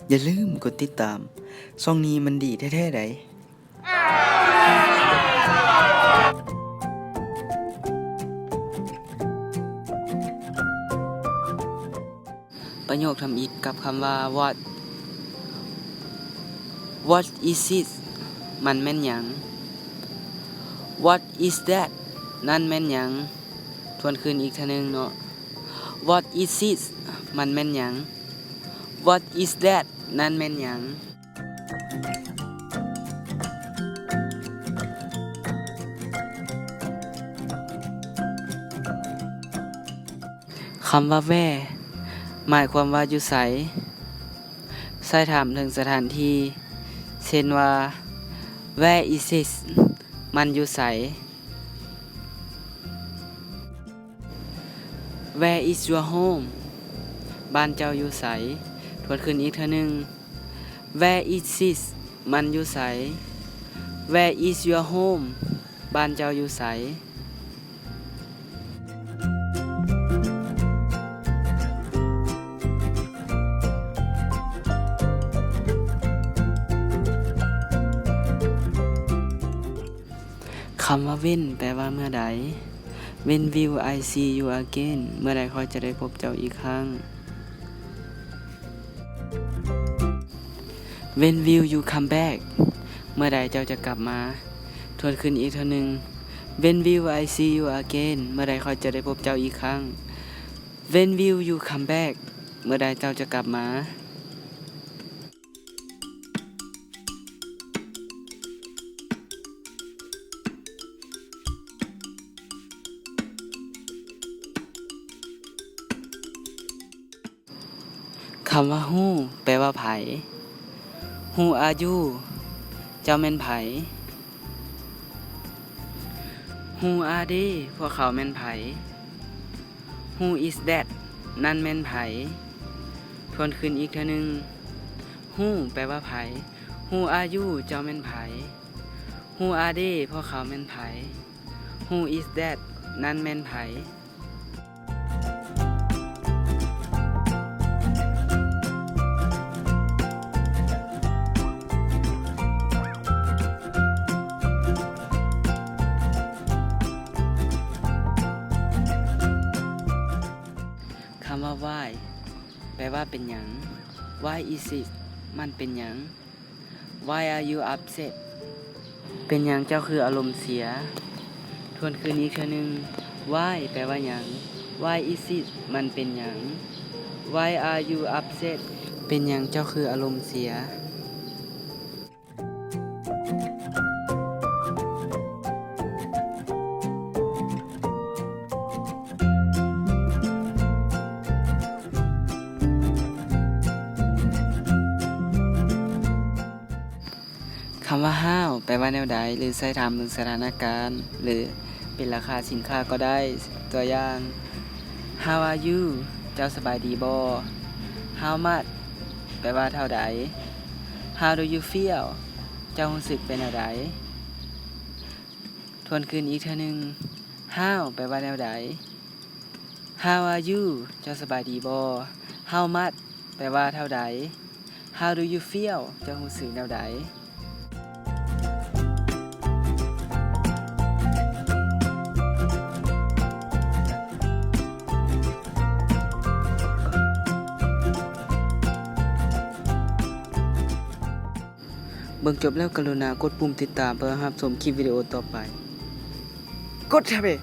อย่าลืมกดติดตามช่องนี้มันดีแท้ๆใดประโยคทำอีกกับคำว่า what is it มันแม่นหยัง what is that นั่นแม่นหยังทวนคืนอีกทีนึงเนาะ what is it มันแม่นหยัง what is that นั่นแม่นหยังคำว่า where หมายความว่าอยู่ไสใส่ถามถึงสถานที่เช่นว่า where is it มันอยู่ไส where is your home บ้านเจ้าอยู่ไสทวนขึ้นอีกเทื่อนึง where is it มันอยู่ไส where is your home บ้านเจ้าอยู่ไสคำว่า when แปลว่าเมื่อใด when will I see you again เมื่อใดค่อยจะได้พบเจ้าอีกครั้ง when will you come back เมื่อใดเจ้าจะกลับมาทวนขึ้นอีกเท่านึง when will I see you again เมื่อใดค่อยจะได้พบเจ้าอีกครั้ง when will you come back เมื่อใดเจ้าจะกลับมาคำว่า who แปลว่าไผ who are you เจ้าแม่นไผ who are they พวกเขาแม่นไผ who is that นั่นแม่นไผทวนขึ้นอีกเทื่อนึง who แปลว่าไผ who are you เจ้าแม่นไผ who are they พวกเขาแม่นไผ who is that นั่นแม่นไผคำว่า why แปลว่าเป็นหยัง why is it มันเป็นหยัง why are you upset เป็นหยังเจ้าคืออารมณ์เสียทวนคืนนี้เทื่อนึง why แปลว่าหยัง why is it มันเป็นหยัง why are you upset เป็นหยังเจ้าคืออารมณ์เสียคำว่า how แปลว่าแนวใดหรือใช้ถามถึงสถานการณ์หรือเป็นราคาสินค้าก็ได้ตัวอย่าง how are you เจ้าสบายดีบ่ how much แปลว่าเท่าใด how do you feel เจ้ารู้สึกเป็นแนวใดทวนคืนอีกเทื่อนึง how แปลว่าแนวใด how are you เจ้าสบายดีบ่ how much แปลว่าเท่าใด how do you feel เจ้ารู้สึกแนวใดเบิ่งจบแล้วกรุณากดปุ่มติดตามเพื่อรับชมคลิปวิดีโอต่อไปกดแชร์